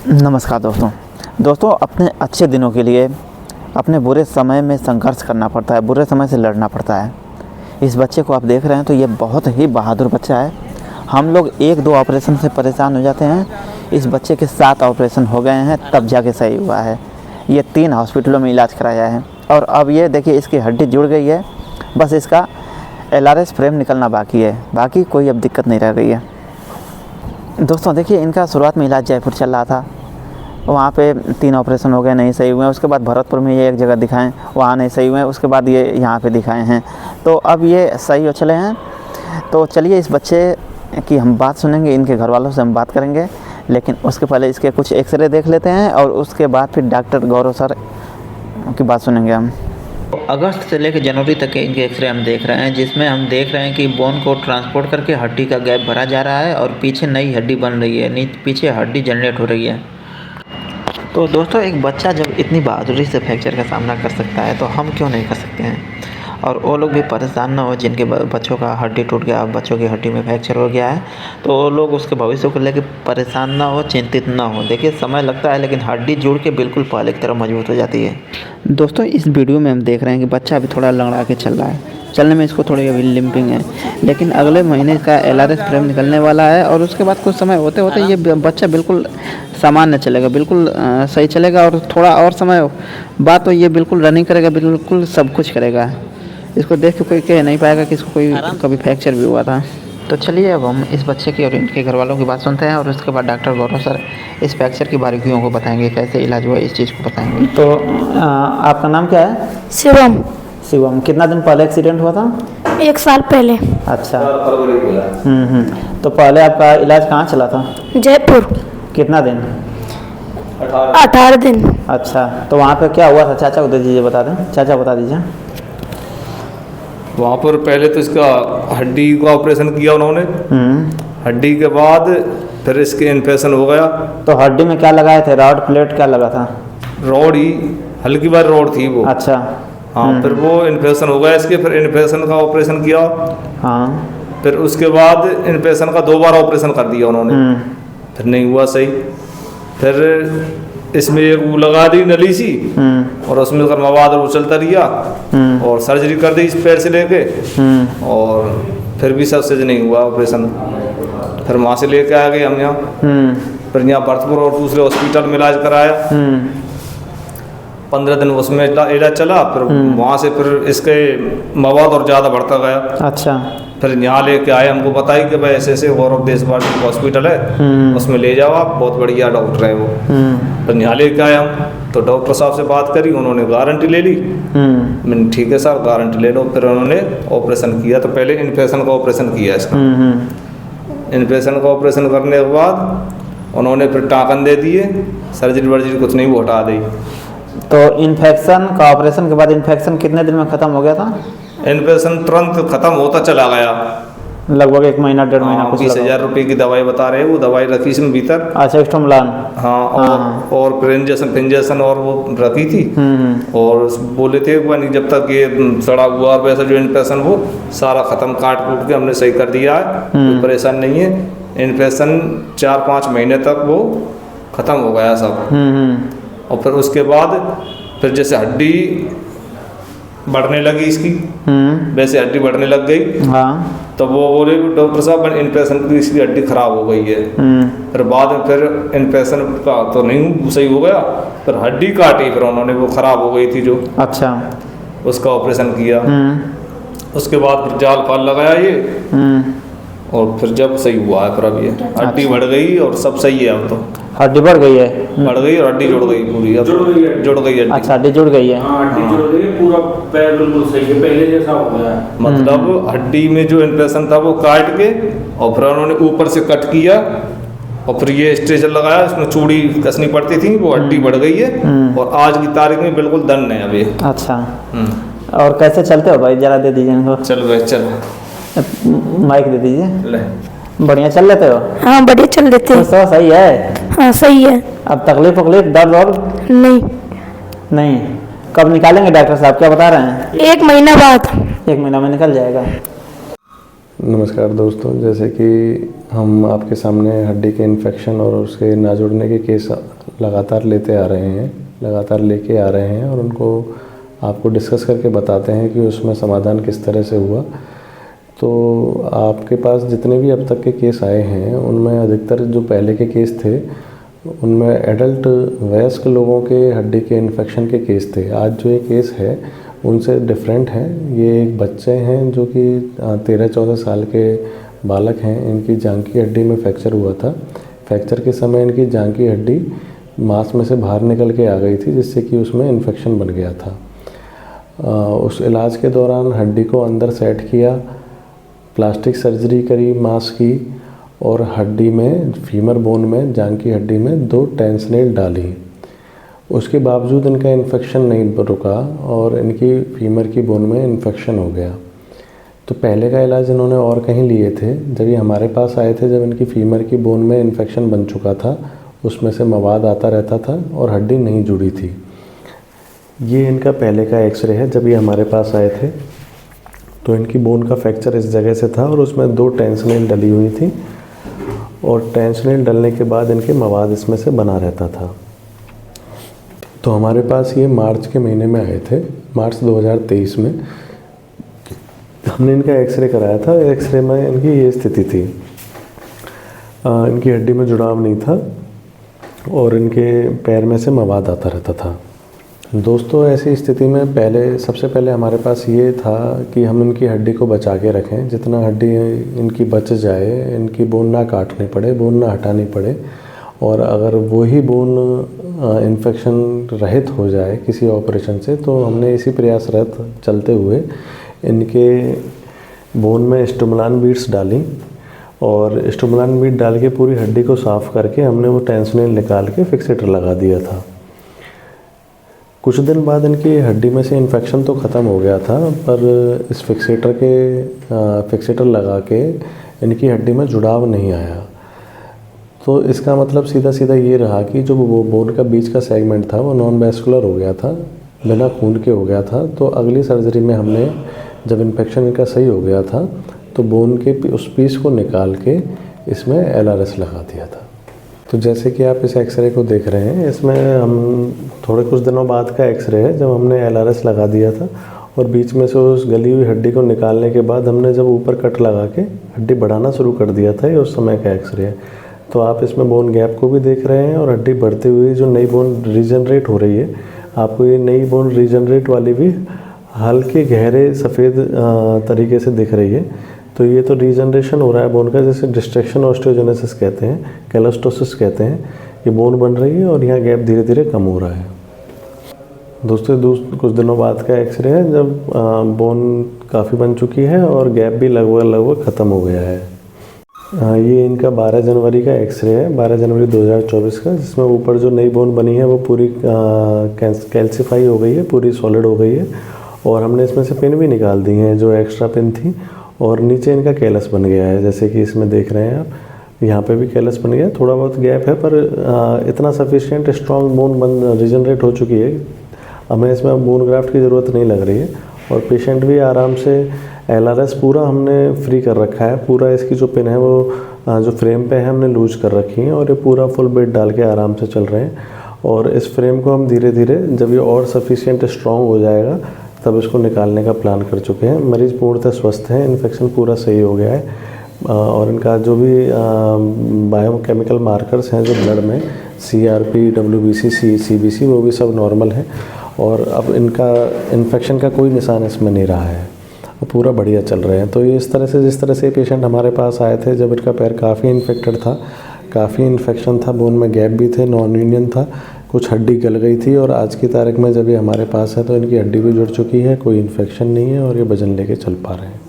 नमस्कार दोस्तों, अपने अच्छे दिनों के लिए अपने बुरे समय में संघर्ष करना पड़ता है, बुरे समय से लड़ना पड़ता है। इस बच्चे को आप देख रहे हैं तो ये बहुत ही बहादुर बच्चा है। हम लोग 1-2 ऑपरेशन से परेशान हो जाते हैं, इस बच्चे के 7 ऑपरेशन हो गए हैं तब जाके सही हुआ है। ये 3 हॉस्पिटलों में इलाज कराया है और अब ये देखिए इसकी हड्डी जुड़ गई है, बस इसका LRS फ्रेम निकलना बाकी है, बाकी कोई अब दिक्कत नहीं रह गई है। दोस्तों देखिए, इनका शुरुआत में इलाज जयपुर चल रहा था, वहाँ पे 3 ऑपरेशन हो गए, नहीं सही हुए। उसके बाद भरतपुर में ये एक जगह दिखाएं, वहाँ नहीं सही हुए। उसके बाद ये यहाँ पे दिखाए हैं, तो अब ये सही हो चले हैं। तो चलिए इस बच्चे की हम बात सुनेंगे, इनके घर वालों से हम बात करेंगे, लेकिन उसके पहले इसके कुछ एक्सरे देख लेते हैं और उसके बाद फिर डॉक्टर गौरव सर की बात सुनेंगे हम। अगस्त से लेकर जनवरी तक के इनके एक्सरे हम देख रहे हैं, जिसमें हम देख रहे हैं कि बोन को ट्रांसपोर्ट करके हड्डी का गैप भरा जा रहा है और पीछे नई हड्डी बन रही है, पीछे हड्डी जनरेट हो रही है। तो दोस्तों, एक बच्चा जब इतनी बहादुरी से फ्रैक्चर का सामना कर सकता है तो हम क्यों नहीं कर सकते हैं। और वो लोग भी परेशान ना हो जिनके बच्चों का हड्डी टूट गया, बच्चों की हड्डी में फ्रैक्चर हो गया है, तो वो लोग उसके भविष्य को लेकर परेशान ना हो, चिंतित ना हो। देखिए समय लगता है लेकिन हड्डी जुड़ के बिल्कुल पहले की तरह मजबूत हो जाती है। दोस्तों इस वीडियो में हम देख रहे हैं कि बच्चा अभी थोड़ा लंगड़ा के चल रहा है, चलने में इसको थोड़ी अभी लिम्पिंग है, लेकिन अगले महीने का LRS फ्रेम निकलने वाला है और उसके बाद कुछ समय होते होते ये बच्चा बिल्कुल सामान्य चलेगा, बिल्कुल सही चलेगा। और थोड़ा और समय बाद तो ये बिल्कुल रनिंग करेगा, बिल्कुल सब कुछ करेगा। इसको देख के कोई कह नहीं पाएगा कि इसको कोई कभी फ्रैक्चर भी हुआ था। तो चलिए अब हम इस बच्चे की और इनके घर वालों की बात सुनते हैं और उसके बाद डॉक्टर गौरव सर इस फ्रैक्चर की बारीकियों को बताएंगे, कैसे इलाज हुआ इस चीज़ को बताएंगे। तो आपका नाम क्या है? शिवम। कितना दिन पहले एक्सीडेंट हुआ था? 1 साल पहले। अच्छा। तो पहले आपका इलाज कहाँ चला था? जयपुर। कितना दिन? 18 दिन। अच्छा, तो वहाँ पे क्या हुआ था? चाचा को दे दीजिए, बता दें। चाचा बता दीजिए। वहाँ पर पहले तो इसका हड्डी का ऑपरेशन किया उन्होंने, हड्डी के बाद फिर इसके इन्फेक्शन हो गया। तो हड्डी में क्या लगाए थे? रॉड, प्लेट, क्या लगा था? रॉड ही, हल्की बार रॉड थी वो। अच्छा। हाँ, फिर वो इन्फेक्शन हो गया इसके, फिर इन्फेक्शन का ऑपरेशन किया। हाँ। फिर उसके बाद इन्फेक्शन का 2 बार ऑपरेशन कर दिया उन्होंने, फिर नहीं हुआ सही। फिर इसमें एक वो लगा दी नली सी और उसमें कर मवाद वो चलता रहा और सर्जरी कर दी इस पैर से लेके, और फिर भी सबसे नहीं हुआ ऑपरेशन। फिर वहाँ से लेके आ गए हम यहाँ, फिर यहाँ भरतपुर और दूसरे हॉस्पिटल में इलाज कराया। 15 दिन उसमें इलाज चला, फिर वहाँ से फिर इसके मवाद और ज़्यादा बढ़ता गया। अच्छा। फिर यहाँ लेके आए, हमको बताई कि भाई ऐसे ऐसे गौरव देशवाल हॉस्पिटल है, उसमें ले जाओ आप, बहुत बढ़िया डॉक्टर है वो। फिर यहाँ लेके आए हम, तो डॉक्टर साहब से बात करी, उन्होंने गारंटी ले ली। मैंने ठीक है सर गारंटी ले लो। फिर उन्होंने ऑपरेशन किया, तो पहले इन्फेक्शन का ऑपरेशन किया इसका। इन्फेक्शन का ऑपरेशन करने के बाद उन्होंने फिर टाँकन दे दिए, सर्जरी वर्जरी कुछ नहीं, वो हटा दी। तो इन्फेक्शन का ऑपरेशन के बाद इन्फेक्शन कितने दिन में ख़त्म हो गया था? इन्फेक्शन तुरंत खत्म होता चला गया, लगभग 1 महीना 1.5 महीना। 20,000 रुपये की दवाई बता रहे हैं, वो दवाई रखी इसमें भीतर। अच्छा, एक्स्ट्रोमलान। हाँ, और फिंजेशन और वो रखी थी, और बोले थे जब तक ये सड़ा हुआ और वैसा जो इन्फेक्शन वो सारा ख़त्म, काट कूट के हमने सही कर दिया है, कोई परेशान नहीं है। इन्फेक्शन 4-5 महीने तक वो ख़त्म हो गया सब। और फिर उसके बाद फिर जैसे हड्डी बढ़ने लगी इसकी, वैसे हड्डी बढ़ने लग गई। हाँ। तो वो बोले डॉक्टर साहब इन्फेक्शन की इसकी हड्डी खराब हो गई है। फिर बाद में फिर इन्फेक्शन का तो नहीं सही हो गया, फिर हड्डी काटी, फिर उन्होंने वो खराब हो गई थी जो। अच्छा। उसका ऑपरेशन किया। उसके बाद फिर जाल पाल लगाया ये, और फिर जब सही हुआ है, फिर अब ये हड्डी बढ़ गई और सब सही है। अब तो हड्डी बढ़ गई है, बढ़ गई और हड्डी जुड़ गई पूरी, अब जुड़ गई हड्डी। अच्छा, हड्डी जुड़ गई है। हड्डी जुड़ गई, पूरा पैर बिल्कुल सही है, पहले जैसा हो गया है। मतलब हड्डी में जो इन्फेक्शन था वो काट के, और फिर उन्होंने ऊपर से कट किया, और फिर ये स्ट्रेचर लगाया, उसमें चूड़ी कसनी पड़ती थी, वो हड्डी बढ़ गई है, और आज की तारीख में बिल्कुल दंड है अभी। अच्छा। और कैसे चलते हो भाई, जरा दे दीजिए इनको। चल भाई चल, माइक दे दीजिए। ले। बढ़िया चल लेते हो? हाँ बढ़िया चल लेते हैं। सब सही है? हाँ सही है। अब तकलीफ दर्द और नहीं? कब निकालेंगे डॉक्टर साहब, क्या बता रहे हैं? 1 महीना बाद। 1 महीना में निकल जाएगा। नमस्कार दोस्तों, जैसे कि हम आपके सामने हड्डी के इन्फेक्शन और उसके ना जुड़ने के केस लगातार लेके आ रहे हैं और उनको आपको डिस्कस करके बताते हैं कि उसमें समाधान किस तरह से हुआ। तो आपके पास जितने भी अब तक के केस आए हैं उनमें अधिकतर जो पहले के केस थे उनमें एडल्ट वयस्क लोगों के हड्डी के इन्फेक्शन के केस थे। आज जो ये केस है उनसे डिफरेंट हैं। ये एक बच्चे हैं जो कि 13-14 साल के बालक हैं। इनकी जांघ की हड्डी में फ्रैक्चर हुआ था। फ्रैक्चर के समय इनकी जांघ की हड्डी मांस में से बाहर निकल के आ गई थी, जिससे कि उसमें इन्फेक्शन बन गया था। उस इलाज के दौरान हड्डी को अंदर सेट किया, प्लास्टिक सर्जरी करी मांस की, और हड्डी में फीमर बोन में जांघ की हड्डी में 2 टेंसनेल डाली। उसके बावजूद इनका इन्फेक्शन नहीं रुका और इनकी फीमर की बोन में इन्फेक्शन हो गया। तो पहले का इलाज इन्होंने और कहीं लिए थे। जब ये हमारे पास आए थे, जब इनकी फीमर की बोन में इन्फेक्शन बन चुका था, उसमें से मवाद आता रहता था और हड्डी नहीं जुड़ी थी। ये इनका पहले का एक्सरे है। जब ये हमारे पास आए थे तो इनकी बोन का फ्रैक्चर इस जगह से था और उसमें 2 टेंसनेल डली हुई थी, और टेंसनेल डलने के बाद इनके मवाद इसमें से बना रहता था। तो हमारे पास ये मार्च के महीने में आए थे, मार्च 2023 में। हमने इनका एक्सरे कराया था। एक्सरे में इनकी ये स्थिति थी, इनकी हड्डी में जुड़ाव नहीं था और इनके पैर में से मवाद आता रहता था। दोस्तों, ऐसी स्थिति में सबसे पहले हमारे पास ये था कि हम इनकी हड्डी को बचा के रखें। जितना हड्डी इनकी बच जाए, इनकी बोन ना काटनी पड़े, बोन ना हटानी पड़े, और अगर वही बोन इन्फेक्शन रहित हो जाए किसी ऑपरेशन से, तो हमने इसी प्रयासरत चलते हुए इनके बोन में स्टिमुलान बीड्स डाली, और स्टिमुलान बीड डाल के पूरी हड्डी को साफ़ करके हमने वो टेंसनेल निकाल के फिक्सेटर लगा दिया था। कुछ दिन बाद इनकी हड्डी में से इन्फेक्शन तो ख़त्म हो गया था, पर इस फिक्सेटर लगा के इनकी हड्डी में जुड़ाव नहीं आया। तो इसका मतलब सीधा सीधा ये रहा कि जो वो बोन का बीच का सेगमेंट था वो नॉन वैस्कुलर हो गया था, बिना खून के हो गया था। तो अगली सर्जरी में हमने, जब इन्फेक्शन इनका सही हो गया था, तो बोन के उस पीस को निकाल के इसमें LRS लगा दिया था। तो जैसे कि आप इस एक्सरे को देख रहे हैं, इसमें हम थोड़े कुछ दिनों बाद का एक्सरे है, जब हमने LRS लगा दिया था और बीच में से उस गली हुई हड्डी को निकालने के बाद हमने जब ऊपर कट लगा के हड्डी बढ़ाना शुरू कर दिया था, ये उस समय का एक्सरे है। तो आप इसमें बोन गैप को भी देख रहे हैं और हड्डी बढ़ती हुई जो नई बोन रीजनरेट हो रही है, आपको ये नई बोन रीजनरेट वाली भी हल्के गहरे सफ़ेद तरीके से दिख रही है। तो ये तो रीजनरेशन हो रहा है बोन का, जैसे डिस्ट्रैक्शन ऑस्टियोजेनेसिस कहते हैं, कैलोस्टोसिस कहते हैं। ये बोन बन रही है और यहाँ गैप धीरे धीरे कम हो रहा है। दोस्तों, कुछ दिनों बाद का एक्सरे है, जब बोन काफ़ी बन चुकी है और गैप भी लगभग ख़त्म हो गया है। ये इनका 12 जनवरी का एक्सरे है, 12 जनवरी 2024 का, जिसमें ऊपर जो नई बोन बनी है वो पूरी कैल्सीफाई हो गई है, पूरी सॉलिड हो गई है, और हमने इसमें से पिन भी निकाल दी हैं जो एक्स्ट्रा पिन थी, और नीचे इनका कैलस बन गया है। जैसे कि इसमें देख रहे हैं आप, यहाँ पे भी कैलस बन गया है। थोड़ा बहुत गैप है, पर इतना सफिशिएंट स्ट्रॉन्ग बोन रीजनरेट हो चुकी है, हमें इसमें बोन ग्राफ्ट की ज़रूरत नहीं लग रही है। और पेशेंट भी आराम से LRS पूरा हमने फ्री कर रखा है। पूरा इसकी जो पिन है वो जो फ्रेम पे है हमने लूज कर रखी है, और ये पूरा फुल बेड डाल के आराम से चल रहे हैं। और इस फ्रेम को हम धीरे धीरे, जब ये और सफिशिएंट स्ट्रॉन्ग हो जाएगा, तब इसको निकालने का प्लान कर चुके हैं। मरीज़ पूर्णतः स्वस्थ हैं, इन्फेक्शन पूरा सही हो गया है, और इनका जो भी बायोकेमिकल मार्कर्स हैं जो ब्लड में, CRP, WBC, CBC, वो भी सब नॉर्मल है, और अब इनका इन्फेक्शन का कोई निशान इसमें नहीं रहा है, पूरा बढ़िया चल रहे हैं। तो ये इस तरह से, जिस तरह से पेशेंट हमारे पास आए थे, जब इनका पैर काफ़ी इन्फेक्टेड था, काफ़ी इन्फेक्शन था, बोन में गैप भी थे, नॉन यूनियन था, कुछ हड्डी गल गई थी, और आज की तारीख में जब ये हमारे पास है तो इनकी हड्डी भी जुड़ चुकी है, कोई इन्फेक्शन नहीं है, और ये वजन लेके चल पा रहे हैं।